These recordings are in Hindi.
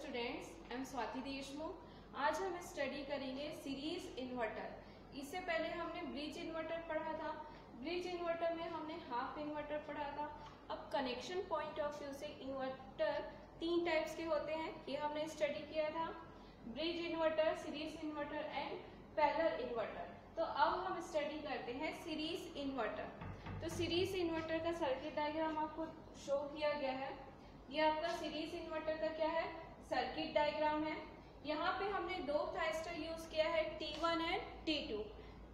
Students, I am Swati Deshmukh. आज हम स्टडी करेंगे सीरीज इन्वर्टर। इससे पहले हमने ब्रिज इन्वर्टर पढ़ा था। ब्रिज इन्वर्टर में हमने हाफ इन्वर्टर पढ़ा था। अब कनेक्शन पॉइंट ऑफ व्यू से इन्वर्टर तीन टाइप्स के होते हैं, ये हमने स्टडी किया था। Bridge inverter, series inverter and parallel inverter. तो अब हम स्टडी करते हैं सीरीज इन्वर्टर। तो सीरीज इन्वर्टर का सर्किट डायग्राम आपको शो किया गया है। ये आपका सीरीज इन्वर्टर का क्या है, सर्किट डायग्राम है। यहाँ पे हमने दो थाइस्टर यूज किया है, T1 and T2।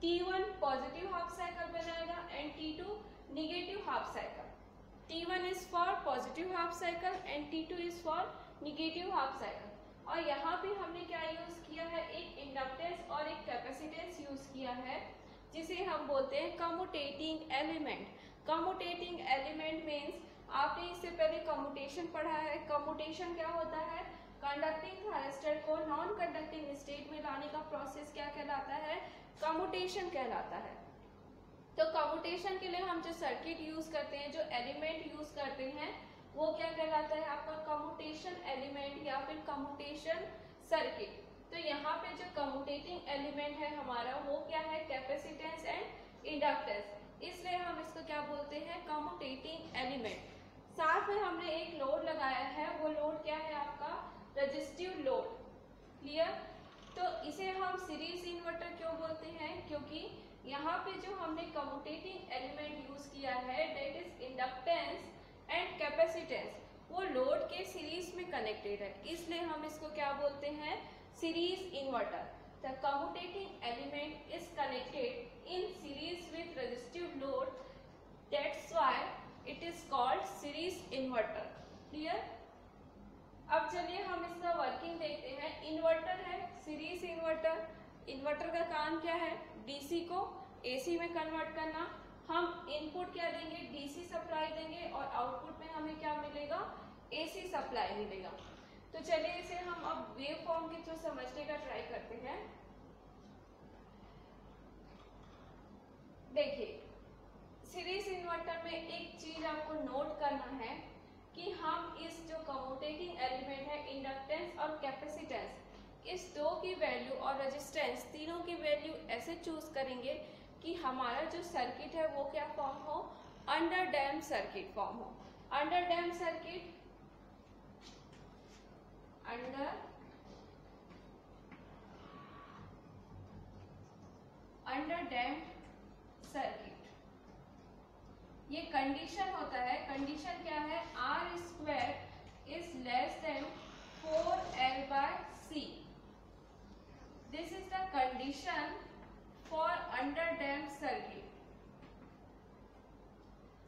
T1 positive half cycle बनाएगा and T2 negative half cycle. T1 is for positive half cycle and T2 is for negative half cycle. और यहाँ पे हमने क्या यूज किया है, एक इंडक्टेंस और एक कैपेसिटेंस यूज किया है, जिसे हम बोलते हैं commutating element. Commutating element means आपने इससे पहले कम्यूटेशन पढ़ा है। कम्यूटेशन क्या होता है, कंडक्टिंग थाइस्टर को नॉन कंडक्टिंग स्टेट में लाने का प्रोसेस क्या कहलाता है, कम्यूटेशन कहलाता है। तो कम्यूटेशन के लिए हम जो सर्किट यूज करते हैं, जो एलिमेंट यूज करते हैं, वो क्या कहलाता है आपका कम्यूटेशन एलिमेंट या फिर कम्यूटेशन सर्किट। तो यहाँ पे जो कम्यूटेटिंग एलिमेंट है हमारा, वो क्या है, कैपेसिटेंस एंड इंडक्टेंस, इसलिए हम इसको क्या बोलते हैं, कम्यूटेटिंग एलिमेंट। साथ में हमने एक लोड लगाया है, वो लोड क्या है आपका, रेजिस्टिव लोड। क्लियर। तो इसे हम सीरीज इन्वर्टर क्यों बोलते हैं, क्योंकि यहाँ पे जो हमने कम्यूटेटिंग एलिमेंट यूज किया है, that is inductance and capacitance, वो लोड के सीरीज में कनेक्टेड है, इसलिए हम इसको क्या बोलते हैं, series inverter. The commutating element is connected in series with resistive load, that's why it is called series inverter. Clear. अब चलिए हम इसका वर्किंग देखते हैं। इन्वर्टर है, सीरीज इन्वर्टर। इन्वर्टर का काम क्या है, डीसी को एसी में कन्वर्ट करना। हम इनपुट क्या देंगे, डीसी सप्लाई देंगे और आउटपुट में हमें क्या मिलेगा, एसी सप्लाई मिलेगा। तो चलिए इसे हम अब वेव फॉर्म के थ्रू समझने का ट्राई करते हैं। देखिए, सीरीज इन्वर्टर में एक चीज आपको नोट करना है कि हम इस जो कम्यूटेटिंग एलिमेंट है, इंडक्टेंस और कैपेसिटेंस, इस दो की वैल्यू और रेजिस्टेंस, तीनों की वैल्यू ऐसे चूज करेंगे कि हमारा जो सर्किट है वो क्या फॉर्म हो, अंडर डैम्प सर्किट फॉर्म हो। Under damp circuit, under damp circuit, ये कंडीशन होता है। कंडीशन क्या है, R square is less than 4L/C। This is the condition for under damp circuit.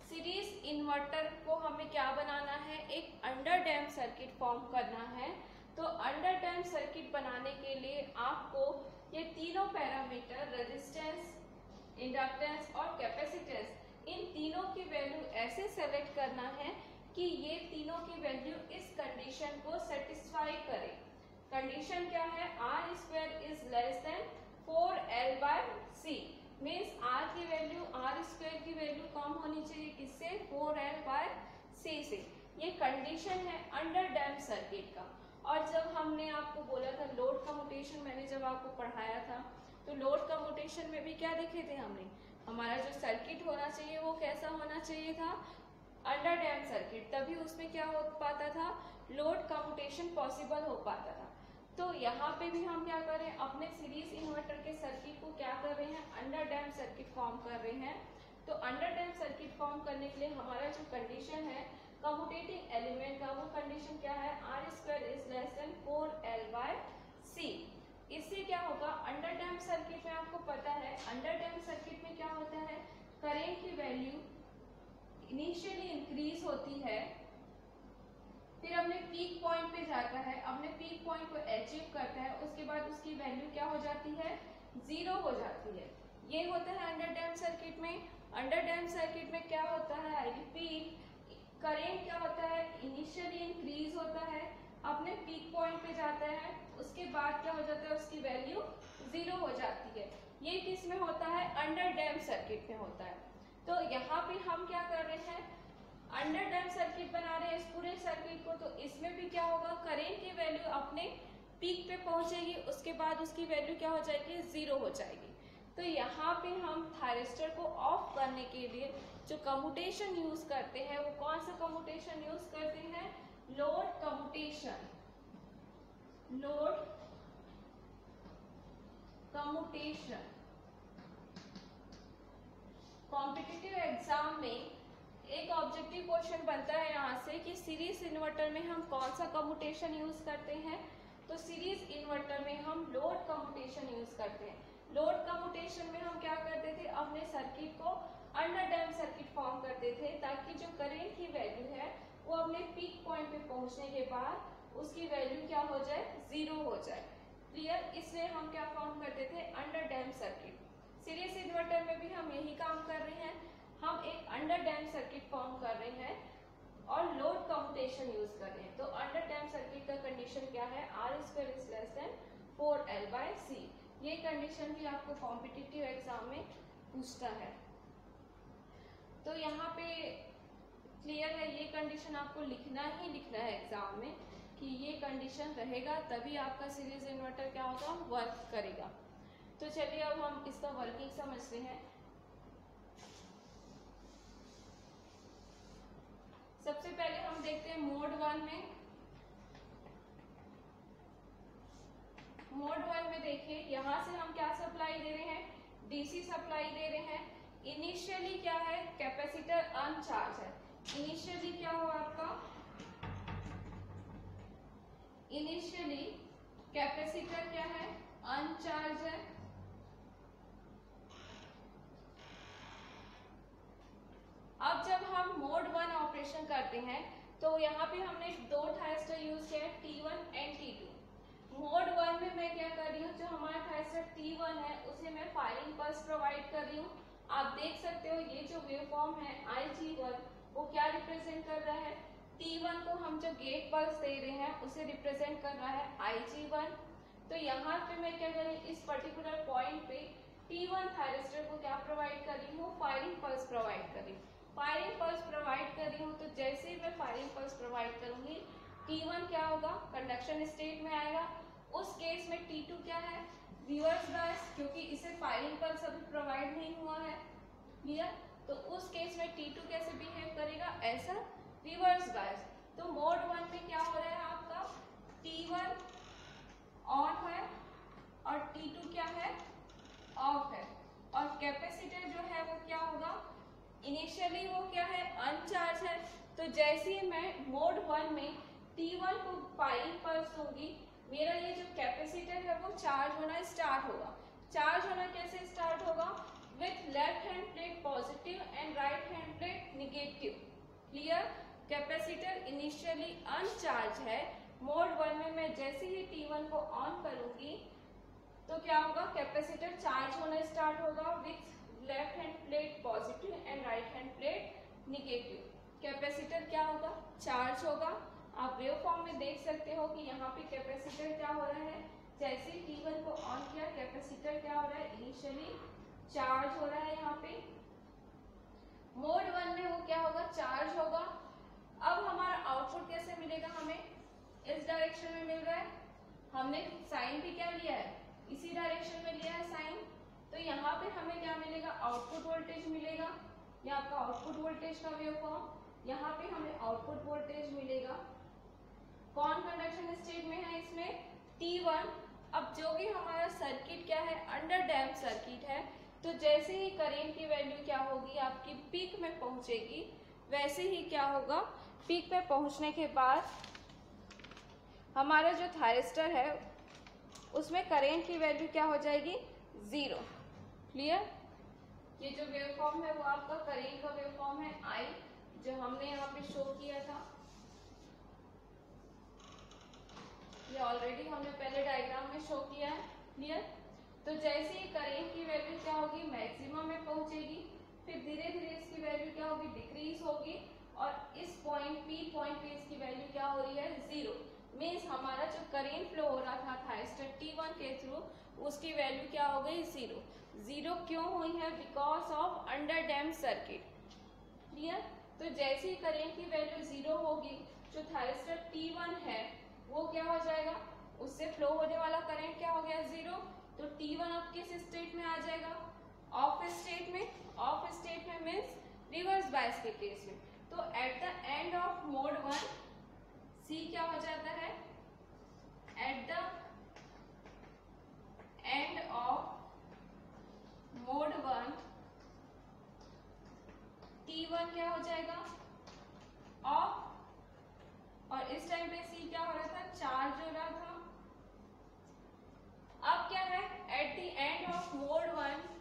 Series inverter को हमें क्या बनाना है, एक अंडर डैम्प सर्किट फॉर्म करना है। तो अंडर डैम्प सर्किट बनाने के लिए आपको ये तीनों पैरामीटर, रेजिस्टेंस, इंडक्टेंस और कैपेसिटेंस, इन तीनों की वैल्यू ऐसे सेलेक्ट करना है कि ये तीनों की वैल्यू इस कंडीशन को सेटिस्फाई करे। कंडीशन क्या है, R square is less than 4L/C, means R की वैल्यू, आर स्क्वायर की वैल्यू कम होनी चाहिए, किससे, 4L/C से। ये कंडीशन है अंडर डैम्प सर्किट का। और जब हमने आपको बोला था लोड कम्यूटेशन, मैंने जब आपको पढ़ाया था, तो लोड कम्यूटेशन में भी क्या देखे थे हमने, हमारा जो सर्किट होना चाहिए वो कैसा होना चाहिए था, अंडर डैम्प सर्किट, तभी उसमें क्या हो पाता था, लोड कम्यूटेशन पॉसिबल हो पाता था। तो यहाँ पे भी हम क्या कर रहे हैं, अपने सीरीज इन्वर्टर के सर्किट को क्या कर रहे हैं, अंडर डैम्प सर्किट फॉर्म कर रहे हैं। तो अंडर डैम्प सर्किट फॉर्म करने के लिए हमारा जो कंडीशन है कम्यूटेटिंग एलिमेंट का, वो कंडीशन क्या है, R square is less than 4L/C। इससे क्या होगा, अंडर डैम्प सर्किट में आपको पता है, अंडर डैम्प सर्किट में क्या होता है, करंट की वैल्यू इनिशियली इंक्रीज होती है, फिर अपने पीक पॉइंट पे जाता है, अपने पीक पॉइंट को अचीव करता है, उसके बाद उसकी वैल्यू क्या हो जाती है, 0 हो जाती है। ये होता है अंडर डैम्प सर्किट में। अंडर डैम्प सर्किट में क्या होता है, आई रिपीट, करंट क्या होता है, इनिशियली इंक्रीज होता है, अपने पीक पॉइंट पे जाता है, उसके बाद क्या हो जाता है, उसकी वैल्यू 0 हो जाती है। ये किस में होता है, अंडर डैम्प सर्किट में होता है। तो यहाँ पे हम क्या कर रहे हैं, अंडर डैम्प सर्किट बना रहे हैं इस पूरे सर्किट को, तो इसमें भी क्या होगा, करेंट की वैल्यू अपने पीक पे पहुंचेगी, उसके बाद उसकी वैल्यू क्या हो जाएगी, 0 हो जाएगी। तो यहाँ पे हम थायरिस्टर को ऑफ करने के लिए जो कम्यूटेशन यूज करते हैं वो कौन सा कम्यूटेशन यूज करते हैं, load commutation. Load commutation competitive exam में एक ऑब्जेक्टिव क्वेश्चन बनता है यहाँ से कि सीरीज इन्वर्टर में हम कौन सा कम्यूटेशन यूज करते हैं। तो सीरीज इन्वर्टर में हम लोड कम्यूटेशन यूज करते हैं। लोड कम्यूटेशन में हम क्या करते थे, अपने सर्किट को अंडर डैम्प सर्किट फॉर्म करते थे ताकि जो करंट की वैल्यू है वो अपने पीक पॉइंट पे पहुंचने के बाद उसकी वैल्यू क्या हो जाए, 0 हो जाए। क्लियर, इसलिए हम क्या फॉर्म करते थे, under damp circuit. Series inverter में भी हम यही काम कर रहे हैं, हम एक अंडर डैम्प सर्किट फॉर्म कर रहे हैं और लोड कम्यूटेशन यूज कर रहे हैं। तो अंडर डैम्प सर्किट का कंडीशन क्या है, R² is less than 4L/C। ये कंडीशन भी आपको कॉम्पिटिटिव एग्जाम में पूछता है। तो यहाँ पे क्लियर है, ये कंडीशन आपको लिखना ही लिखना है एग्जाम में कि ये कंडीशन रहेगा तभी आपका सीरीज इन्वर्टर क्या होगा, वर्क करेगा। तो चलिए अब हम इसका वर्किंग समझते हैं। सबसे पहले हम देखते हैं मोड 1 में। मोड 1 में देखिए यहाँ से हम क्या सप्लाई दे रहे हैं, डीसी सप्लाई दे रहे हैं। इनिशियली क्या है, कैपेसिटर अनचार्ज है। इनिशियली क्या हुआ आपका, इनिशियली कैपेसिटर क्या है, अनचार्ज है। अब जब हम मोड 1 ऑपरेशन करते हैं तो यहाँ पे हमने दो थायरिस्टर यूज किया है, T1 एंड T2। मोड 1 में मैं क्या कर रही हूँ, जो हमारा थायरिस्टर T1 है उसे मैं फायरिंग पल्स प्रोवाइड कर रही हूँ। आप देख सकते हो ये जो वेवफॉर्म है IG1 वो क्या रिप्रेजेंट कर रहा है, T1 को हम जो गेट पल्स दे रहे हैं उसे रिप्रेजेंट कर रहा है IG1। तो यहाँ पे मैं क्या कर रही हूँ, इस पर्टिकुलर पॉइंट पे T1 थायरिस्टर को क्या प्रोवाइड कर रही हूँ, फायरिंग पल्स प्रोवाइड कर रही हूँ। फायरिंग पल्स प्रोवाइड कर रही हूँ तो जैसे ही मैं फायरिंग पल्स प्रोवाइड करूंगी T1 क्या होगा, कंडक्शन स्टेट में आएगा। उस केस में T2 क्या है, रिवर्स बायस, क्योंकि इसे फायरिंग पल्स अभी प्रोवाइड नहीं हुआ है। क्लियर, तो उस केस में T2 कैसे बिहेव करेगा, ऐसा रिवर्स बायस। तो मोड 1 में क्या हो रहा है आपका, T1 ऑन है और T2 क्या है, ऑफ है। और कैपेसिटर जो है वो क्या होगा, इनिशियली वो क्या है, अनचार्ज है। तो जैसे ही मैं मोड 1 में T1 को फायरिंग पल्स दूंगी, मेरा ये जो कैपेसिटर है वो चार्ज होना स्टार्ट होगा। चार्ज होना कैसे स्टार्ट होगा, with left hand plate positive and right hand plate negative. Clear, capacitor initially अनचार्ज है। मोड 1 में मैं जैसे ही T1 को ऑन करूंगी तो क्या होगा, कैपेसिटर चार्ज होना स्टार्ट होगा with left hand plate positive and right hand plate negative. Capacitor क्या होगा, चार्ज होगा। आप वेव फॉर्म में देख सकते हो कि यहाँ पे कैपेसिटर क्या हो रहा है, जैसे T1 को ऑन किया कैपेसिटर क्या हो रहा है, इनिशियली चार्ज हो रहा है। यहाँ पे मोड 1 में वो क्या होगा, चार्ज होगा। अब हमारा आउटपुट कैसे मिलेगा, हमें इस डायरेक्शन में मिल रहा है। हमने साइन भी क्या लिया है, इसी डायरेक्शन में लिया है साइन। तो यहाँ पे हमें क्या मिलेगा, आउटपुट वोल्टेज मिलेगा। ये आपका आउटपुट वोल्टेज का वेवफॉर्म। यहाँ पे हमें आउटपुट वोल्टेज मिलेगा। कौन कंडक्शन स्टेट में है, इसमें T1। अब जो भी हमारा सर्किट क्या है, अंडर डैम्प सर्किट है, तो जैसे ही करंट की वैल्यू क्या होगी, आपकी पीक में पहुंचेगी, वैसे ही क्या होगा, पीक पे पहुंचने के बाद हमारा जो थायरिस्टर है उसमें करंट की वैल्यू क्या हो जाएगी, 0। क्लियर, ये जो वेवफॉर्म है वो आपका करंट का वेवफॉर्म है I, जो हमने यहाँ पे शो किया था। ये ऑलरेडी हमने पहले डायग्राम में शो किया है। क्लियर, तो जैसे ही करंट की वैल्यू क्या होगी, मैक्सिमम में पहुंचेगी, फिर धीरे धीरे इसकी वैल्यू क्या होगी, डिक्रीज होगी, और इस पॉइंट पॉइंट पे इसकी वैल्यू क्या हो रही है, 0। मीन्स हमारा जो करंट फ्लो हो रहा था थायरिस्टर T1 के थ्रू, उसकी वैल्यू क्या हो गई, 0। 0 क्यों हुई है, because of under damp circuit. Clear, तो जैसे ही करंट की वैल्यू 0 होगी जो थायरिस्टर T1 है वो क्या हो जाएगा, उससे फ्लो होने वाला करंट क्या हो गया, 0। तो T1 अब किस स्टेट में आ जाएगा, ऑफ स्टेट में। ऑफ स्टेट में मीन्स रिवर्स बायस के केस में। तो at the end of mode 1 C क्या हो जाता है, at the end of mode 1 T1 क्या हो जाएगा, ऑफ। और इस टाइम पे C क्या हो रहा था, चार्ज हो रहा था। अब क्या है, at the end of mode 1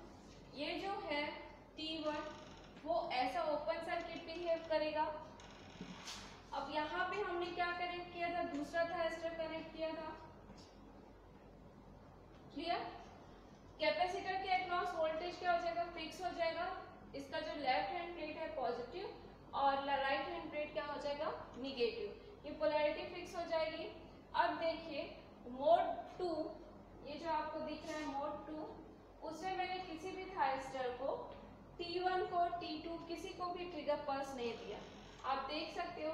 ये जो है T1 वो ऐसा ओपन सर्किट बिहेव करेगा। अब यहाँ पे हमने क्या कनेक्ट किया था, दूसरा थायरिस्टर कनेक्ट किया था, क्लियर। कैपेसिटर के अक्रॉस वोल्टेज क्या हो जाएगा, फिक्स हो जाएगा। इसका जो लेफ्ट हैंड प्लेट है पॉजिटिव और राइट हैंड प्लेट क्या हो जाएगा, निगेटिव। ये पोलैरिटी फिक्स हो जाएगी। अब देखिए मोड 2, ये जो आपको दिख रहा है मोड 2, उसमें मैंने किसी भी थायरिस्टर को T1 को T2 किसी को भी ट्रिगर पल्स नहीं दिया। आप देख सकते हो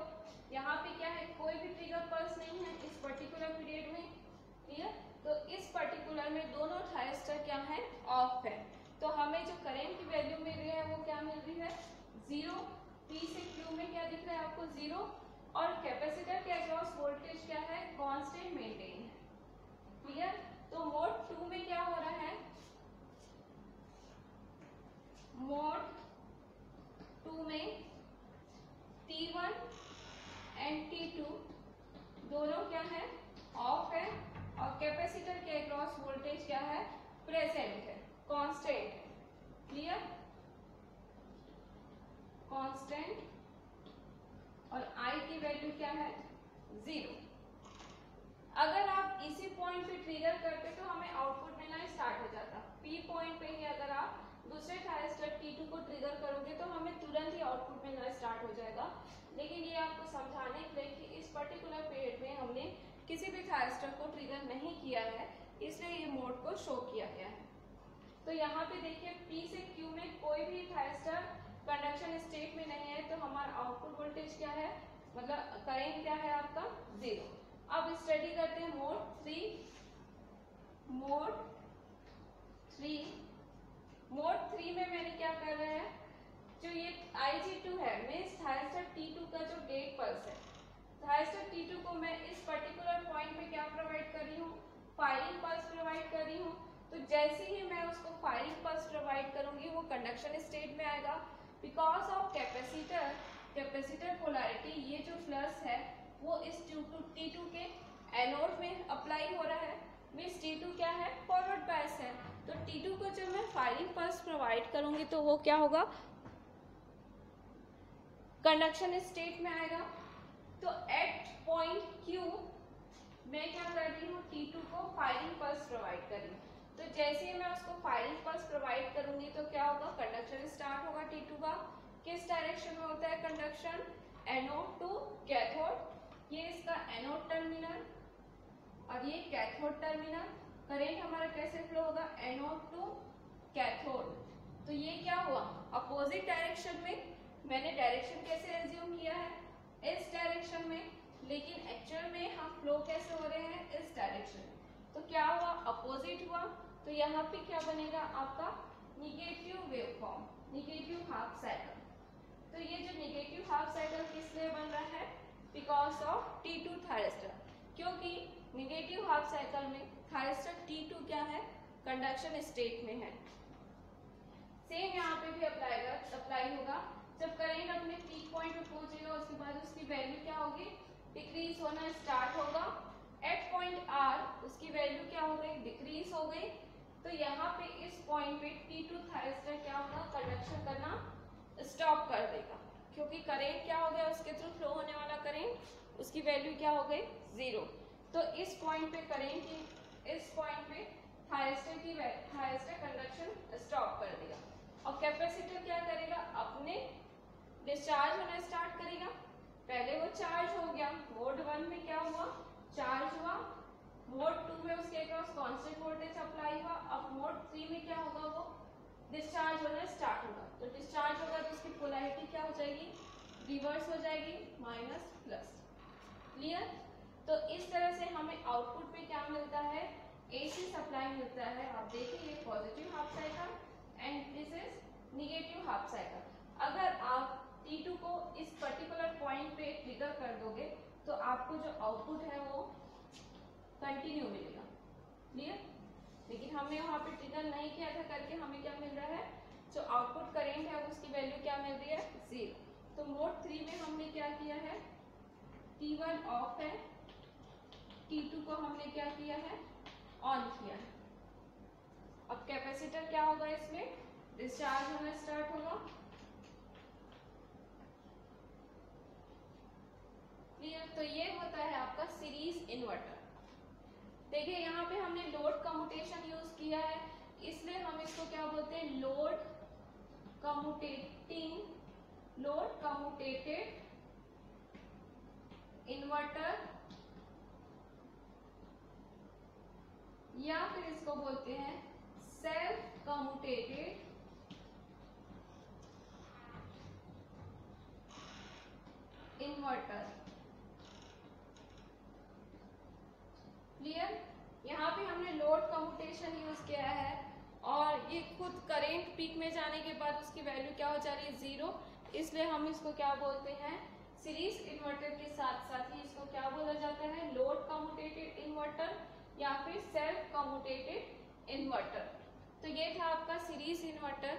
यहाँ पे क्या है, कोई भी ट्रिगर पल्स नहीं है इस पर्टिकुलर पीरियड में, क्लियर। तो इस पर्टिकुलर में दोनों थायरिस्टर क्या है, ऑफ है। तो हमें जो करंट की वैल्यू मिल रही है वो क्या मिल रही है, 0। P से Q में क्या दिख रहा है आपको, 0। और कैपेसिटर के अक्रॉस वोल्टेज क्या है, कांस्टेंट मेंटेन है, क्लियर। तो मोड 2 में क्या हो रहा है, मोड 2 में T1 एंड T2 दोनों क्या है, ऑफ है। और कैपेसिटर के अक्रॉस वोल्टेज क्या है, प्रेजेंट है, कांस्टेंट है, क्लियर, कांस्टेंट। और I की वैल्यू क्या है, 0। अगर आप इसी पॉइंट पे ट्रिगर करते तो हमें आउटपुट मिलना स्टार्ट हो जाता। P पॉइंट पे ही अगर आप दूसरे थायरिस्टर T2 को ट्रिगर करोगे तो हमें तुरंत ही आउटपुट मिलना स्टार्ट हो जाएगा। लेकिन ये आपको समझाने के लिए कि इस पर्टिकुलर पीरियड में हमने किसी भी थायरिस्टर को ट्रिगर नहीं किया है, इसलिए ये मोड को शो किया गया है। तो यहाँ पे देखिए P से Q में कोई भी थायरिस्टर कंडक्शन स्टेट में नहीं है, तो हमारा आउटपुट वोल्टेज क्या है, मतलब करंट क्या है आपका, 0। अब स्टडी करते हैं मोड 3। मोड 3 में मैंने क्या कर रहे हैं, जो ये Ig2 है मीन्स थायरिस्टर T2 का जो गेट पल्स है, थायरिस्टर T2 को मैं इस पर्टिकुलर पॉइंट पे क्या प्रोवाइड कर रही हूँ, फायरिंग पल्स प्रोवाइड कर रही हूँ। तो जैसे ही मैं उसको फायरिंग पल्स प्रोवाइड करूंगी वो कंडक्शन स्टेट में आएगा। बिकॉज ऑफ कैपेसिटर पोलैरिटी, ये जो प्लस है वो इस T2 के एनोड में अप्लाई हो रहा है, मीन्स T2 क्या है, फॉरवर्ड बायस है। तो T2 को जब मैं फायरिंग पल्स प्रोवाइड करूंगी तो वो क्या होगा, कंडक्शन स्टेट में आएगा। तो एट पॉइंट Q मैं क्या कर रही हूँ, T2 को फायरिंग पल्स प्रोवाइड कर रही हूँ। तो जैसे ही मैं उसको फायरिंग पल्स प्रोवाइड करूंगी तो क्या होगा, कंडक्शन स्टार्ट होगा T2 का। किस डायरेक्शन में होता है कंडक्शन, एनोड टू कैथोड। ये इसका एनोड टर्मिनल और ये कैथोड टर्मिनल। करंट हमारा कैसे फ्लो होगा, एनोड टू कैथोड। तो ये क्या हुआ, अपोजिट डायरेक्शन में। मैंने डायरेक्शन कैसे एज्यूम किया है, इस डायरेक्शन में, लेकिन एक्चुअल में हम फ्लो कैसे हो रहे हैं, इस डायरेक्शन में। तो क्या हुआ, अपोजिट हुआ। तो यहाँ पे क्या बनेगा आपका, negative waveform, negative half cycle. तो ये जो निगेटिव हाफ साइकिल किस लिए बन रहा है, बिकॉज ऑफ T2 थायरिस्टर। क्योंकि निगेटिव हाफ साइकिल में थायरिस्टर T2 क्या है, कंडक्शन स्टेट में है। सेम यहाँ पे भी अप्लाई होगा। जब करंट अपने पीक पॉइंट पे पहुंचेगा उसके बाद उसकी वैल्यू क्या होगी, डिक्रीज होना स्टार्ट होगा। एट पॉइंट R उसकी वैल्यू क्या हो गई, डिक्रीज हो गई। तो यहाँ पे इस पॉइंट पे T2 थायरिस्टर क्या होगा, कंडक्शन करना स्टॉप कर देगा, क्योंकि करंट क्या हो गया, उसके थ्रू फ्लो होने वाला करंट, उसकी वैल्यू क्या हो गई, 0। तो इस पॉइंट पे करंट की, इस पॉइंट पे थायरिस्टर कंडक्शन स्टॉप कर देगा। और कैपेसिटर क्या करेगा, अपने डिस्चार्ज होना स्टार्ट करेगा। पहले वो चार्ज हो गया, मोड 1 में क्या हुआ, चार्ज हुआ। मोड 2 में उसके अक्रॉस कांस्टेंट वोल्टेज अप्लाई हुआ। अब मोड 3 में क्या होगा, वो डिस्चार्ज होना स्टार्ट होगा। तो डिस्चार्ज होगा तो उसकी पोलैरिटी क्या हो जाएगी, रिवर्स हो जाएगी, माइनस प्लस। क्लियर। तो इस तरह से हमें आउटपुट पे क्या मिलता है, एसी सप्लाई मिलता है। आप देखिए ये positive half cycle and this is negative half cycle. अगर आप T2 को इस पर्टिकुलर पॉइंट पे ट्रिगर कर दोगे तो आपको जो आउटपुट है वो कंटिन्यू मिलेगा। क्लियर। लेकिन हमने वहां पे ट्रिगर नहीं किया था करके हमें क्या मिल रहा है, जो आउटपुट करेंट है उसकी वैल्यू क्या मिल रही है, 0। तो मोड 3 में हमने क्या किया है, T1 ऑफ है, T2 को हमने क्या किया है, ऑन किया है। अब कैपेसिटर क्या होगा, इसमें डिस्चार्ज होना स्टार्ट होगा। क्लियर। तो ये होता है आपका सीरीज इन्वर्टर। देखिए यहाँ पे हमने लोड कम्यूटेशन यूज किया है, इसलिए हम इसको क्या बोलते हैं, लोड कम्यूटेटिंग, लोड कम्यूटेटेड इन्वर्टर, या फिर इसको बोलते हैं सेल्फ कम्यूटेटेड इन्वर्टर। क्लियर। यहाँ पे हमने लोड कम्यूटेशन यूज किया है और ये खुद करेंट पीक में जाने के बाद उसकी वैल्यू क्या हो जा रही है, 0। इसलिए हम इसको क्या बोलते हैं, सीरीज इन्वर्टर के साथ साथ ही इसको क्या बोला जाता है, लोड कम्यूटेटेड इन्वर्टर या फिर सेल्फ कम्यूटेटेड इन्वर्टर। तो ये था आपका सीरीज इन्वर्टर।